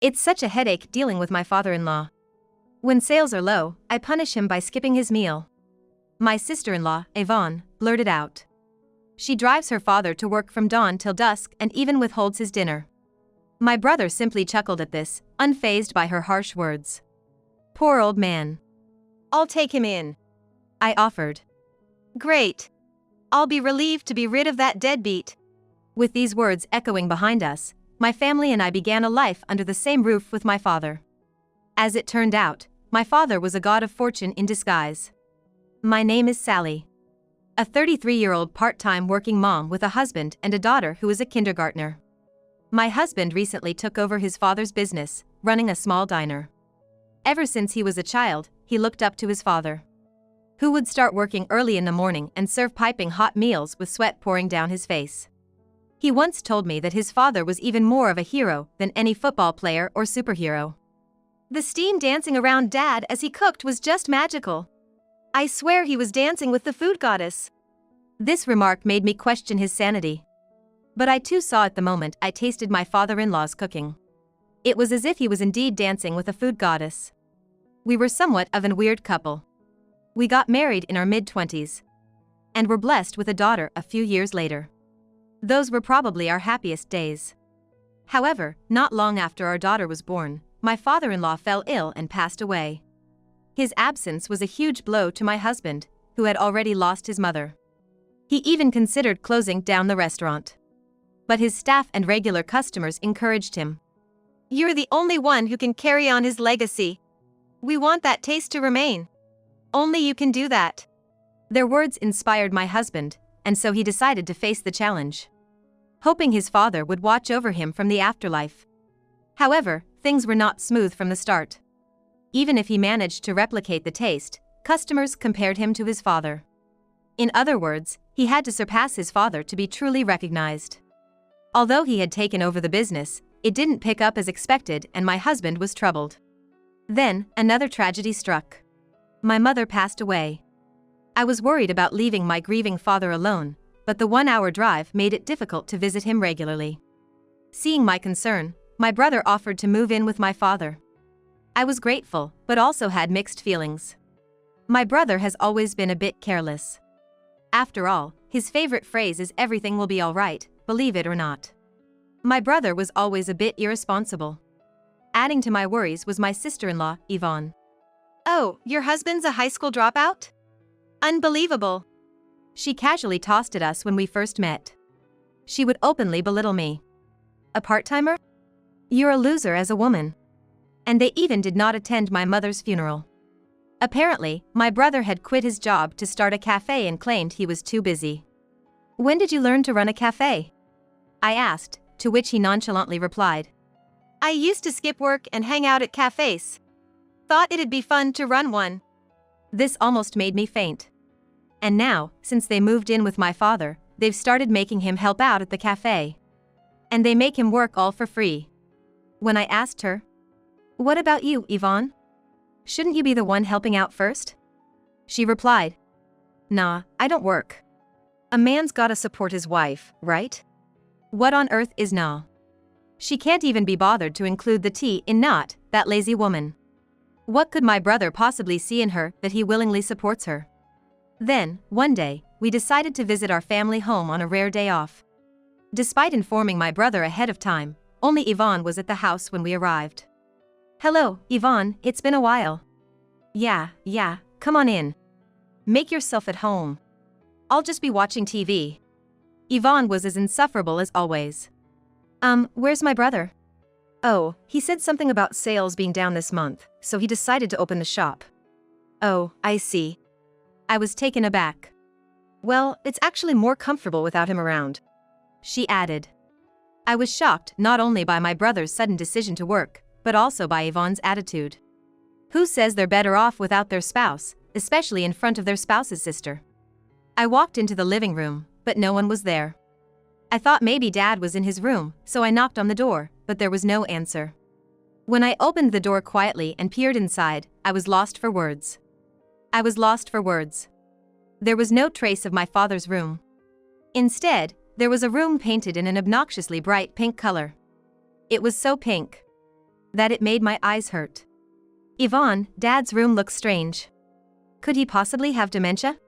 It's such a headache dealing with my father-in-law. When sales are low, I punish him by skipping his meal. My sister-in-law, Yvonne, blurted out. She drives her father to work from dawn till dusk and even withholds his dinner. My brother simply chuckled at this, unfazed by her harsh words. Poor old man. I'll take him in, I offered. Great. I'll be relieved to be rid of that deadbeat. With these words echoing behind us, my family and I began a life under the same roof with my father. As it turned out, my father was a god of fortune in disguise. My name is Sally. A 33-year-old part-time working mom with a husband and a daughter who is a kindergartner. My husband recently took over his father's business, running a small diner. Ever since he was a child, he looked up to his father, who would start working early in the morning and serve piping hot meals with sweat pouring down his face. He once told me that his father was even more of a hero than any football player or superhero. The steam dancing around Dad as he cooked was just magical. I swear he was dancing with the food goddess. This remark made me question his sanity. But I too saw at the moment I tasted my father-in-law's cooking. It was as if he was indeed dancing with a food goddess. We were somewhat of a weird couple. We got married in our mid-20s. And were blessed with a daughter a few years later. Those were probably our happiest days. However, not long after our daughter was born, my father-in-law fell ill and passed away. His absence was a huge blow to my husband, who had already lost his mother. He even considered closing down the restaurant. But his staff and regular customers encouraged him. You're the only one who can carry on his legacy. We want that taste to remain. Only you can do that. Their words inspired my husband, and so he decided to face the challenge, hoping his father would watch over him from the afterlife. However, things were not smooth from the start. Even if he managed to replicate the taste, customers compared him to his father. In other words, he had to surpass his father to be truly recognized. Although he had taken over the business, it didn't pick up as expected and my husband was troubled. Then, another tragedy struck. My mother passed away. I was worried about leaving my grieving father alone, but the 1-hour drive made it difficult to visit him regularly. Seeing my concern, my brother offered to move in with my father. I was grateful, but also had mixed feelings. My brother has always been a bit careless. After all, his favorite phrase is "everything will be all right, believe it or not." My brother was always a bit irresponsible. Adding to my worries was my sister-in-law, Yvonne. Oh, your husband's a high school dropout? Unbelievable. She casually tossed at us when we first met. She would openly belittle me. A part-timer? You're a loser as a woman. And they even did not attend my mother's funeral. Apparently, my brother had quit his job to start a cafe and claimed he was too busy. When did you learn to run a cafe? I asked, to which he nonchalantly replied. I used to skip work and hang out at cafes. Thought it'd be fun to run one. This almost made me faint. And now, since they moved in with my father, they've started making him help out at the cafe. And they make him work all for free. When I asked her, "What about you, Yvonne? Shouldn't you be the one helping out first?" She replied, "Nah, I don't work. A man's gotta support his wife, right? What on earth is nah? She can't even be bothered to include the T in not, that lazy woman. What could my brother possibly see in her that he willingly supports her?" Then, one day, we decided to visit our family home on a rare day off. Despite informing my brother ahead of time, only Yvonne was at the house when we arrived. "Hello, Yvonne, it's been a while." Yeah, come on in. Make yourself at home. I'll just be watching TV. Yvonne was as insufferable as always. Where's my brother?" "Oh, he said something about sales being down this month, so he decided to open the shop." "Oh, I see." I was taken aback. "Well, it's actually more comfortable without him around," she added. I was shocked not only by my brother's sudden decision to work, but also by Yvonne's attitude. Who says they're better off without their spouse, especially in front of their spouse's sister? I walked into the living room, but no one was there. I thought maybe Dad was in his room, so I knocked on the door, but there was no answer. When I opened the door quietly and peered inside, I was lost for words. There was no trace of my father's room. Instead, there was a room painted in an obnoxiously bright pink color. It was so pink. that it made my eyes hurt. Yvonne, Dad's room looks strange. Could he possibly have dementia?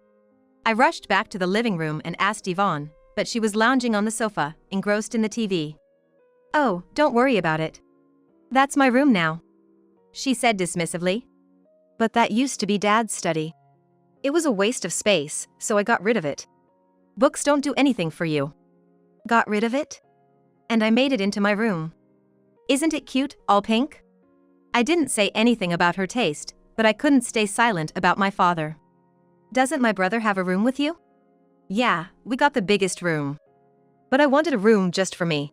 I rushed back to the living room and asked Yvonne, but she was lounging on the sofa, engrossed in the TV. "Oh, don't worry about it. That's my room now," she said dismissively. "But that used to be Dad's study. It was a waste of space, so I got rid of it. Books don't do anything for you." "Got rid of it?" "And I made it into my room. Isn't it cute, all pink?" I didn't say anything about her taste, but I couldn't stay silent about my father. "Doesn't my brother have a room with you?" "Yeah, we got the biggest room. But I wanted a room just for me.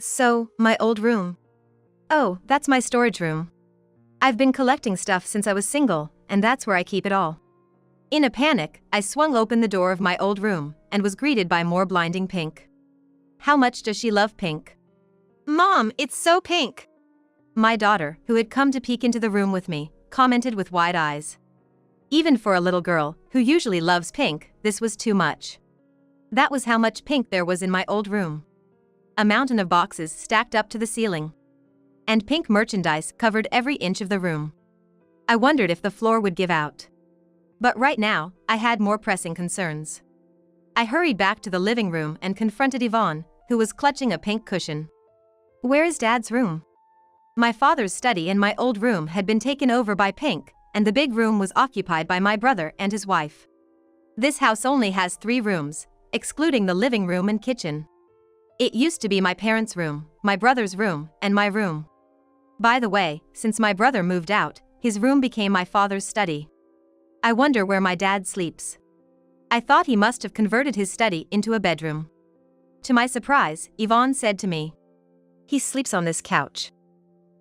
So, my old room." "Oh, that's my storage room. I've been collecting stuff since I was single, and that's where I keep it all." In a panic, I swung open the door of my old room, and was greeted by more blinding pink. How much does she love pink? Mom, it's so pink. My daughter, who had come to peek into the room with me, commented with wide eyes. Even for a little girl, who usually loves pink, this was too much. That was how much pink there was in my old room. A mountain of boxes stacked up to the ceiling. And pink merchandise covered every inch of the room. I wondered if the floor would give out. But right now, I had more pressing concerns. I hurried back to the living room and confronted Yvonne, who was clutching a pink cushion. "Where is Dad's room?" My father's study and my old room had been taken over by pink, and the big room was occupied by my brother and his wife. This house only has 3 rooms, excluding the living room and kitchen. It used to be my parents' room, my brother's room, and my room. By the way, since my brother moved out, his room became my father's study. I wonder where my dad sleeps. I thought he must have converted his study into a bedroom. To my surprise, Yvonne said to me, "He sleeps on this couch,"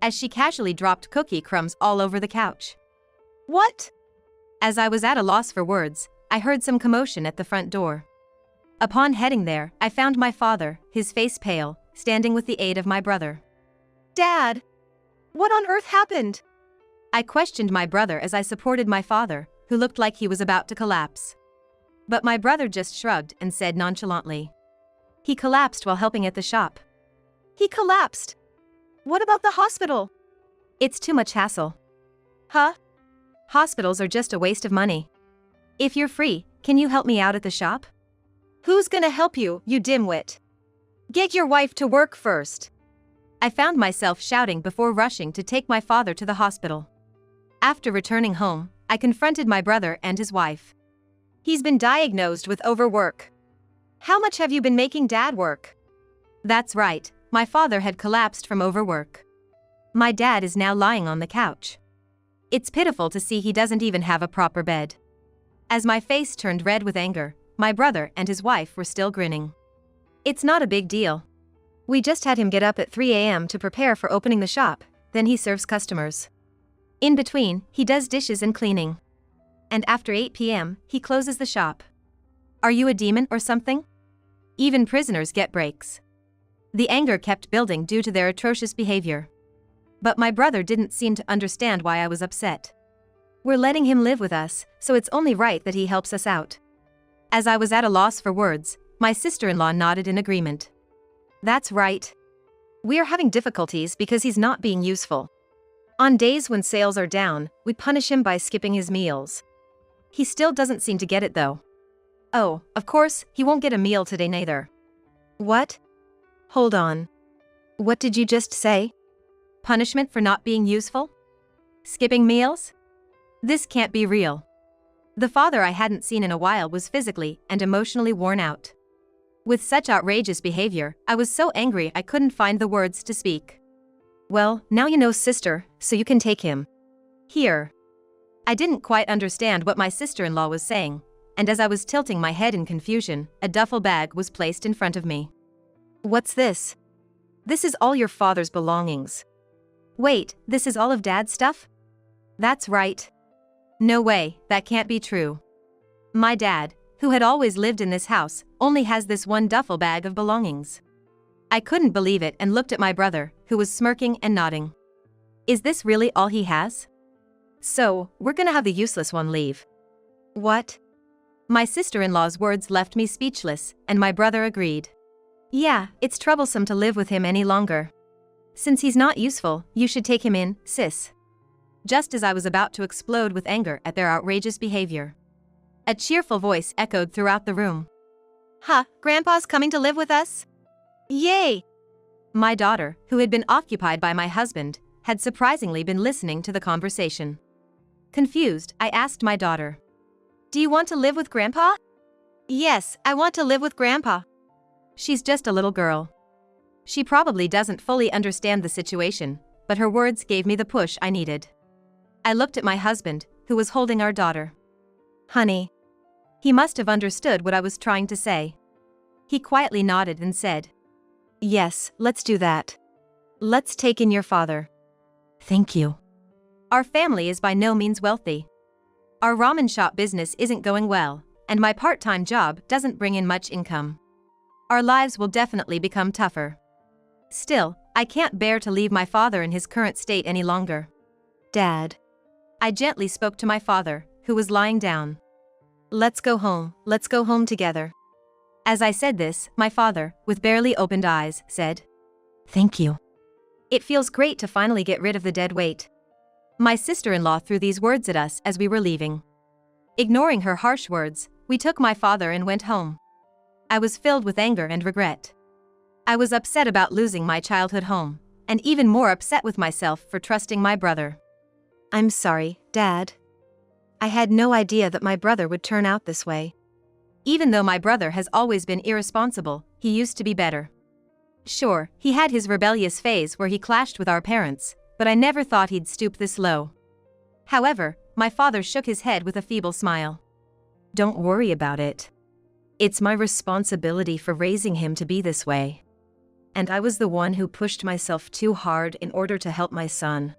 as she casually dropped cookie crumbs all over the couch. What? As I was at a loss for words, I heard some commotion at the front door. Upon heading there, I found my father, his face pale, standing with the aid of my brother. "Dad, what on earth happened?" I questioned my brother as I supported my father, who looked like he was about to collapse. But my brother just shrugged and said nonchalantly, "He collapsed while helping at the shop." He collapsed. What about the hospital? "It's too much hassle." Huh? "Hospitals are just a waste of money. If you're free, can you help me out at the shop?" Who's gonna help you, you dimwit? Get your wife to work first. I found myself shouting before rushing to take my father to the hospital. After returning home, I confronted my brother and his wife. He's been diagnosed with overwork. How much have you been making Dad work? That's right, my father had collapsed from overwork. My dad is now lying on the couch. It's pitiful to see he doesn't even have a proper bed. As my face turned red with anger, my brother and his wife were still grinning. "It's not a big deal. We just had him get up at 3 a.m. to prepare for opening the shop, then he serves customers. In between, he does dishes and cleaning. And after 8 p.m., he closes the shop. Are you a demon or something? Even prisoners get breaks." The anger kept building due to their atrocious behavior. But my brother didn't seem to understand why I was upset. "We're letting him live with us, so it's only right that he helps us out." As I was at a loss for words, my sister-in-law nodded in agreement. "That's right. We are having difficulties because he's not being useful. On days when sales are down, we punish him by skipping his meals. He still doesn't seem to get it though. Oh, of course, he won't get a meal today neither." "What? Hold on. What did you just say? Punishment for not being useful? Skipping meals? This can't be real." The father I hadn't seen in a while was physically and emotionally worn out. With such outrageous behavior, I was so angry I couldn't find the words to speak. "Well, now you know, sister, so you can take him. Here." I didn't quite understand what my sister-in-law was saying, and as I was tilting my head in confusion, a duffel bag was placed in front of me. "What's this?" "This is all your father's belongings." "Wait, this is all of Dad's stuff?" "That's right." "No way, that can't be true. My dad, who had always lived in this house, only has this one duffel bag of belongings." I couldn't believe it and looked at my brother, who was smirking and nodding. "Is this really all he has? So, we're gonna have the useless one leave." "What?" My sister-in-law's words left me speechless, and my brother agreed. "Yeah, it's troublesome to live with him any longer. Since he's not useful, you should take him in, sis. Just as I was about to explode with anger at their outrageous behavior, a cheerful voice echoed throughout the room. Huh, Grandpa's coming to live with us? Yay! My daughter, who had been occupied by my husband, had surprisingly been listening to the conversation. Confused, I asked my daughter, Do you want to live with Grandpa? Yes, I want to live with Grandpa. She's just a little girl. She probably doesn't fully understand the situation, but her words gave me the push I needed. I looked at my husband, who was holding our daughter. Honey. He must have understood what I was trying to say. He quietly nodded and said, Yes, let's do that. Let's take in your father. Thank you. Our family is by no means wealthy. Our ramen shop business isn't going well, and my part-time job doesn't bring in much income. Our lives will definitely become tougher. Still, I can't bear to leave my father in his current state any longer. Dad. I gently spoke to my father, who was lying down. Let's go home together. As I said this, my father, with barely opened eyes, said, Thank you. It feels great to finally get rid of the dead weight. My sister-in-law threw these words at us as we were leaving. Ignoring her harsh words, we took my father and went home. I was filled with anger and regret. I was upset about losing my childhood home, and even more upset with myself for trusting my brother. I'm sorry, Dad. I had no idea that my brother would turn out this way. Even though my brother has always been irresponsible, he used to be better. Sure, he had his rebellious phase where he clashed with our parents, but I never thought he'd stoop this low. However, my father shook his head with a feeble smile. Don't worry about it. It's my responsibility for raising him to be this way. And I was the one who pushed myself too hard in order to help my son.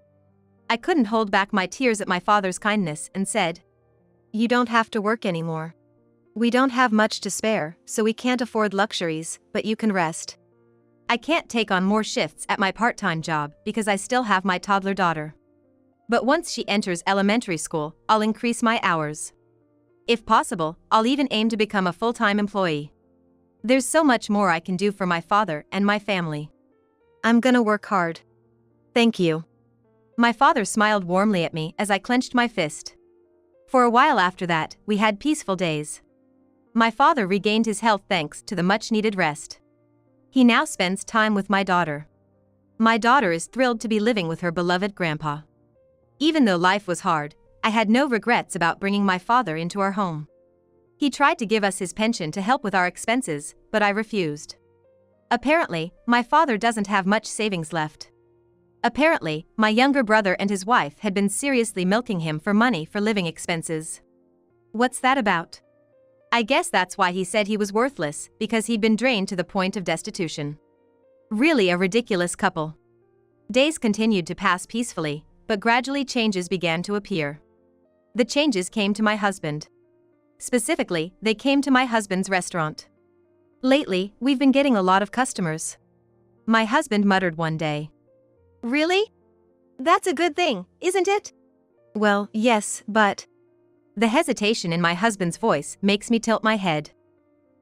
I couldn't hold back my tears at my father's kindness and said, You don't have to work anymore. We don't have much to spare, so we can't afford luxuries, but you can rest. I can't take on more shifts at my part-time job because I still have my toddler daughter. But once she enters elementary school, I'll increase my hours. If possible, I'll even aim to become a full-time employee. There's so much more I can do for my father and my family. I'm gonna work hard. Thank you. My father smiled warmly at me as I clenched my fist. For a while after that, we had peaceful days. My father regained his health thanks to the much-needed rest. He now spends time with my daughter. My daughter is thrilled to be living with her beloved grandpa. Even though life was hard, I had no regrets about bringing my father into our home. He tried to give us his pension to help with our expenses, but I refused. Apparently, my father doesn't have much savings left. Apparently, my younger brother and his wife had been seriously milking him for money for living expenses. What's that about? I guess that's why he said he was worthless, because he'd been drained to the point of destitution. Really a ridiculous couple. Days continued to pass peacefully, but gradually changes began to appear. The changes came to my husband. Specifically, they came to my husband's restaurant. Lately, we've been getting a lot of customers. My husband muttered one day. Really? That's a good thing, isn't it? Well, yes, but... The hesitation in my husband's voice makes me tilt my head.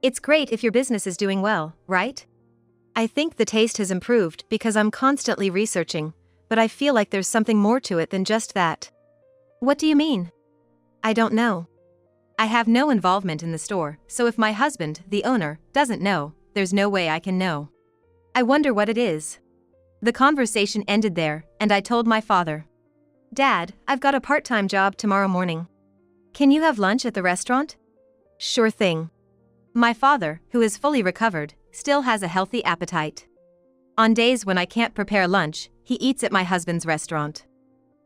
It's great if your business is doing well, right? I think the taste has improved because I'm constantly researching, but I feel like there's something more to it than just that. What do you mean? I don't know. I have no involvement in the store, so if my husband, the owner, doesn't know, there's no way I can know. I wonder what it is. The conversation ended there, and I told my father. Dad, I've got a part-time job tomorrow morning. Can you have lunch at the restaurant? Sure thing. My father, who is fully recovered, still has a healthy appetite. On days when I can't prepare lunch, he eats at my husband's restaurant.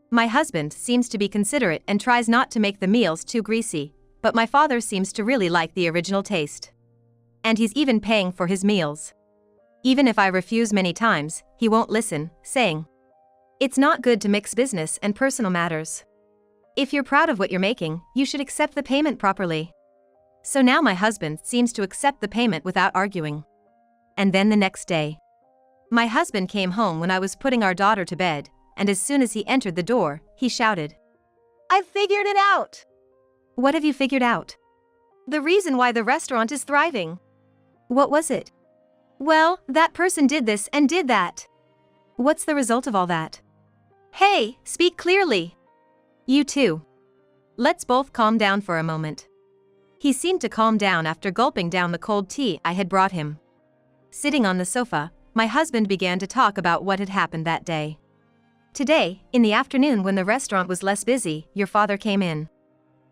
My husband seems to be considerate and tries not to make the meals too greasy, but my father seems to really like the original taste. And he's even paying for his meals. Even if I refuse many times, he won't listen, saying, It's not good to mix business and personal matters. If you're proud of what you're making, you should accept the payment properly. So now my husband seems to accept the payment without arguing. And then the next day. My husband came home when I was putting our daughter to bed, and as soon as he entered the door, he shouted, I've figured it out! What have you figured out? The reason why the restaurant is thriving. What was it? Well, that person did this and did that. What's the result of all that? Hey, speak clearly. You too. Let's both calm down for a moment. He seemed to calm down after gulping down the cold tea I had brought him. Sitting on the sofa, my husband began to talk about what had happened that day. Today, in the afternoon when the restaurant was less busy, your father came in.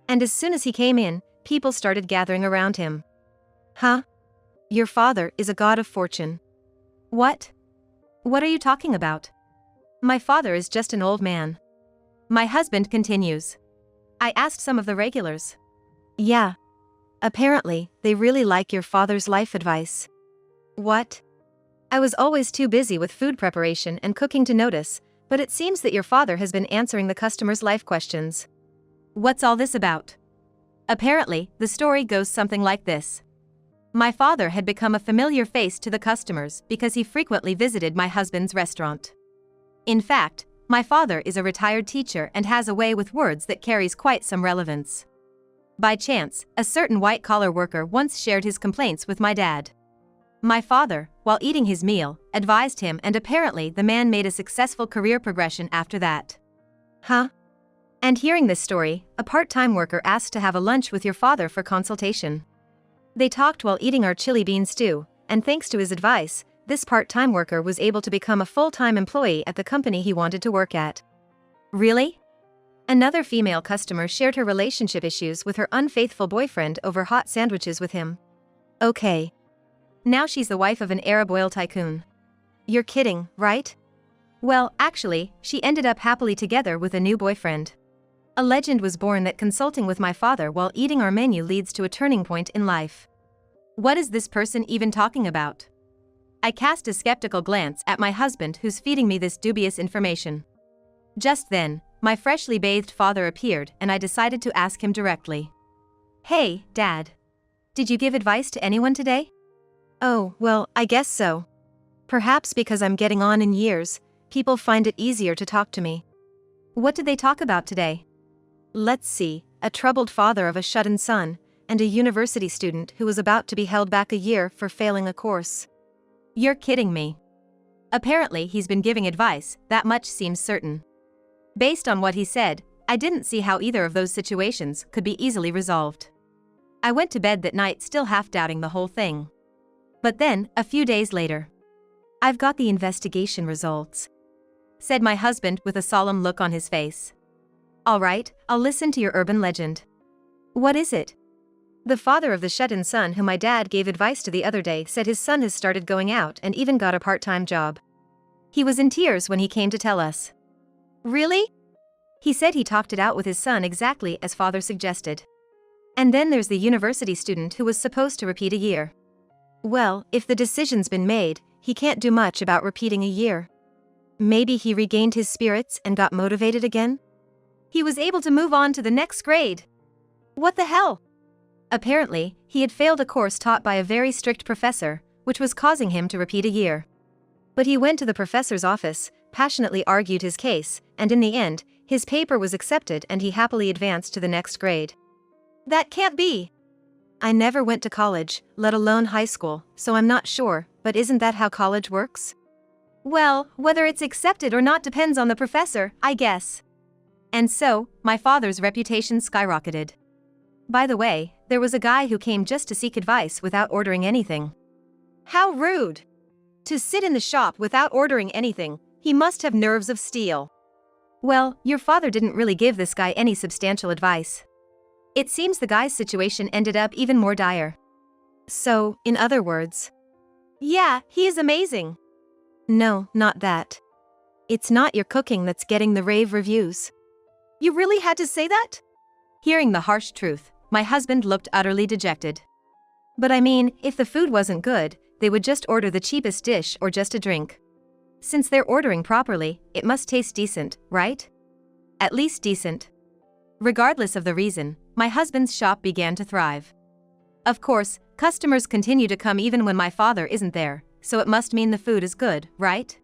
And as soon as he came in, people started gathering around him. Huh? Your father is a god of fortune. What? What are you talking about? My father is just an old man. My husband continues. I asked some of the regulars. Yeah. Apparently, they really like your father's life advice. What? I was always too busy with food preparation and cooking to notice, but it seems that your father has been answering the customers' life questions. What's all this about? Apparently, the story goes something like this. My father had become a familiar face to the customers because he frequently visited my husband's restaurant. In fact, my father is a retired teacher and has a way with words that carries quite some relevance. By chance, a certain white-collar worker once shared his complaints with my dad. My father, while eating his meal, advised him, and apparently the man made a successful career progression after that. Huh? And hearing this story, a part-time worker asked to have a lunch with your father for consultation. They talked while eating our chili bean stew, and thanks to his advice, this part-time worker was able to become a full-time employee at the company he wanted to work at. Really? Another female customer shared her relationship issues with her unfaithful boyfriend over hot sandwiches with him. Okay. Now she's the wife of an Arab oil tycoon. You're kidding, right? Well, actually, she ended up happily together with a new boyfriend. A legend was born that consulting with my father while eating our menu leads to a turning point in life. What is this person even talking about? I cast a skeptical glance at my husband, who's feeding me this dubious information. Just then, my freshly bathed father appeared and I decided to ask him directly. Hey, Dad. Did you give advice to anyone today? Oh, well, I guess so. Perhaps because I'm getting on in years, people find it easier to talk to me. What did they talk about today? Let's see, a troubled father of a shut-in son, and a university student who was about to be held back a year for failing a course. You're kidding me. Apparently he's been giving advice, that much seems certain. Based on what he said, I didn't see how either of those situations could be easily resolved. I went to bed that night still half-doubting the whole thing. But then, a few days later, I've got the investigation results, said my husband with a solemn look on his face. All right, I'll listen to your urban legend. What is it? The father of the shut-in son whom my dad gave advice to the other day said his son has started going out and even got a part-time job. He was in tears when he came to tell us. Really? He said he talked it out with his son exactly as father suggested. And then there's the university student who was supposed to repeat a year. Well, if the decision's been made, he can't do much about repeating a year. Maybe he regained his spirits and got motivated again? He was able to move on to the next grade. What the hell? Apparently, he had failed a course taught by a very strict professor, which was causing him to repeat a year. But he went to the professor's office, passionately argued his case, and in the end, his paper was accepted and he happily advanced to the next grade. That can't be. I never went to college, let alone high school, so I'm not sure, but isn't that how college works? Well, whether it's accepted or not depends on the professor, I guess. And so, my father's reputation skyrocketed. By the way, there was a guy who came just to seek advice without ordering anything. How rude! To sit in the shop without ordering anything, he must have nerves of steel. Well, your father didn't really give this guy any substantial advice. It seems the guy's situation ended up even more dire. So, in other words, yeah, he is amazing. No, not that. It's not your cooking that's getting the rave reviews. You really had to say that? Hearing the harsh truth, my husband looked utterly dejected. But I mean, if the food wasn't good, they would just order the cheapest dish or just a drink. Since they're ordering properly, it must taste decent, right? At least decent. Regardless of the reason, my husband's shop began to thrive. Of course, customers continue to come even when my father isn't there, so it must mean the food is good, right?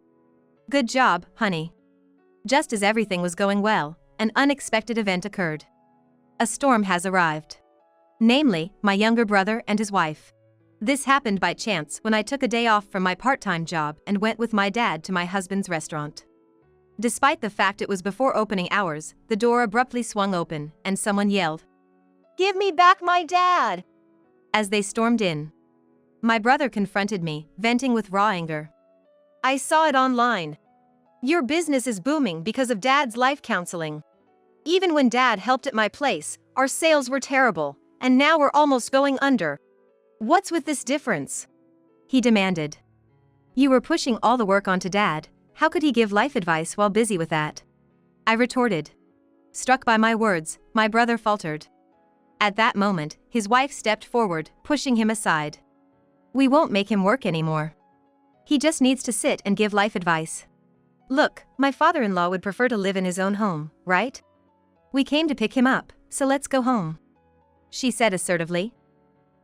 Good job, honey. Just as everything was going well, an unexpected event occurred. A storm has arrived. Namely, my younger brother and his wife. This happened by chance when I took a day off from my part-time job and went with my dad to my husband's restaurant. Despite the fact it was before opening hours, the door abruptly swung open and someone yelled, "Give me back my dad!" as they stormed in. My brother confronted me, venting with raw anger. "I saw it online. Your business is booming because of Dad's life counseling. Even when Dad helped at my place, our sales were terrible, and now we're almost going under. What's with this difference?" He demanded. "You were pushing all the work onto Dad. How could he give life advice while busy with that?" I retorted. Struck by my words, my brother faltered. At that moment, his wife stepped forward, pushing him aside. "We won't make him work anymore. He just needs to sit and give life advice. Look, my father-in-law would prefer to live in his own home, right? We came to pick him up, so let's go home," she said assertively.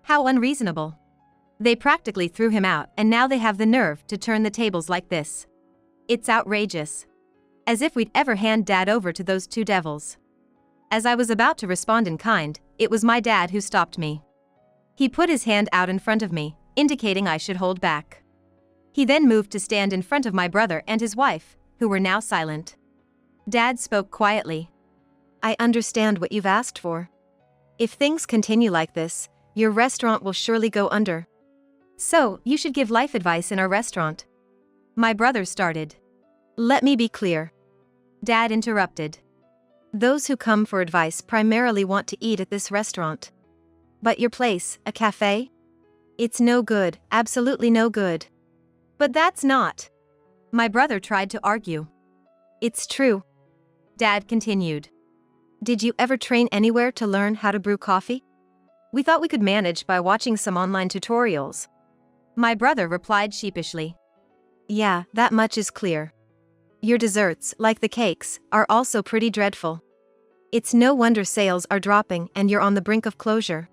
How unreasonable. They practically threw him out, and now they have the nerve to turn the tables like this. It's outrageous. As if we'd ever hand Dad over to those two devils. As I was about to respond in kind, it was my dad who stopped me. He put his hand out in front of me, indicating I should hold back. He then moved to stand in front of my brother and his wife, who were now silent. Dad spoke quietly. "I understand what you've asked for. If things continue like this, your restaurant will surely go under. So, you should give life advice in our restaurant." My brother started. "Let me be clear." Dad interrupted. "Those who come for advice primarily want to eat at this restaurant. But your place, a cafe? It's no good, absolutely no good." "But that's not." My brother tried to argue. "It's true." Dad continued. "Did you ever train anywhere to learn how to brew coffee? We thought we could manage by watching some online tutorials." My brother replied sheepishly. "Yeah, that much is clear. Your desserts, like the cakes, are also pretty dreadful. It's no wonder sales are dropping and you're on the brink of closure."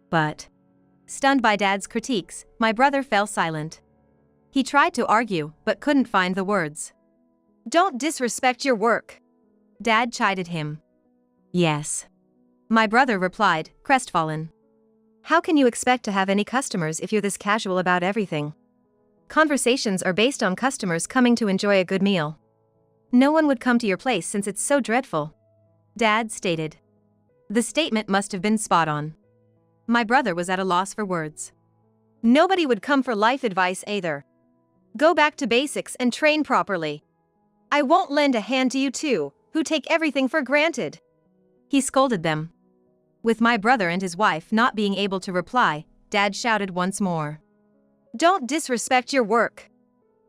"But..." Stunned by Dad's critiques, my brother fell silent. He tried to argue, but couldn't find the words. "Don't disrespect your work," Dad chided him. "Yes," my brother replied, crestfallen. "How can you expect to have any customers if you're this casual about everything? Conversations are based on customers coming to enjoy a good meal. No one would come to your place since it's so dreadful," Dad stated. The statement must have been spot on. My brother was at a loss for words. "Nobody would come for life advice either. Go back to basics and train properly. I won't lend a hand to you two, who take everything for granted," he scolded them. With my brother and his wife not being able to reply, Dad shouted once more. "Don't disrespect your work."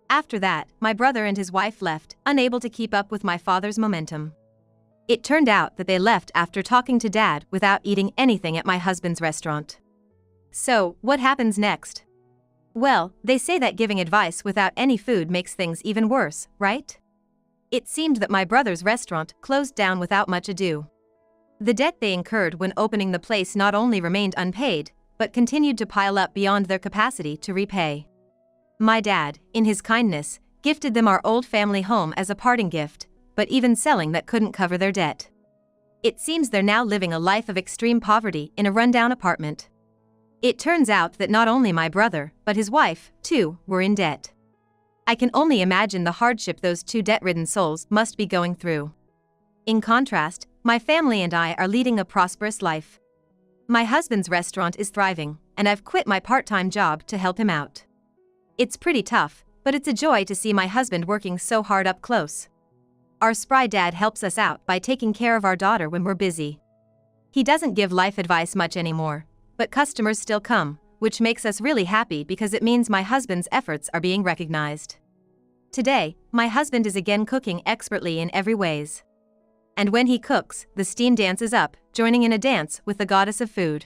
After that, my brother and his wife left, unable to keep up with my father's momentum. It turned out that they left after talking to Dad without eating anything at my husband's restaurant. So, what happens next? Well, they say that giving advice without any food makes things even worse, right? It seemed that my brother's restaurant closed down without much ado. The debt they incurred when opening the place not only remained unpaid, but continued to pile up beyond their capacity to repay. My dad, in his kindness, gifted them our old family home as a parting gift, but even selling that couldn't cover their debt. It seems they're now living a life of extreme poverty in a rundown apartment. It turns out that not only my brother, but his wife, too, were in debt. I can only imagine the hardship those two debt-ridden souls must be going through. In contrast, my family and I are leading a prosperous life. My husband's restaurant is thriving, and I've quit my part-time job to help him out. It's pretty tough, but it's a joy to see my husband working so hard up close. Our spry dad helps us out by taking care of our daughter when we're busy. He doesn't give life advice much anymore, but customers still come, which makes us really happy because it means my husband's efforts are being recognized. Today, my husband is again cooking expertly in every ways. And when he cooks, the steam dances up, joining in a dance with the goddess of food.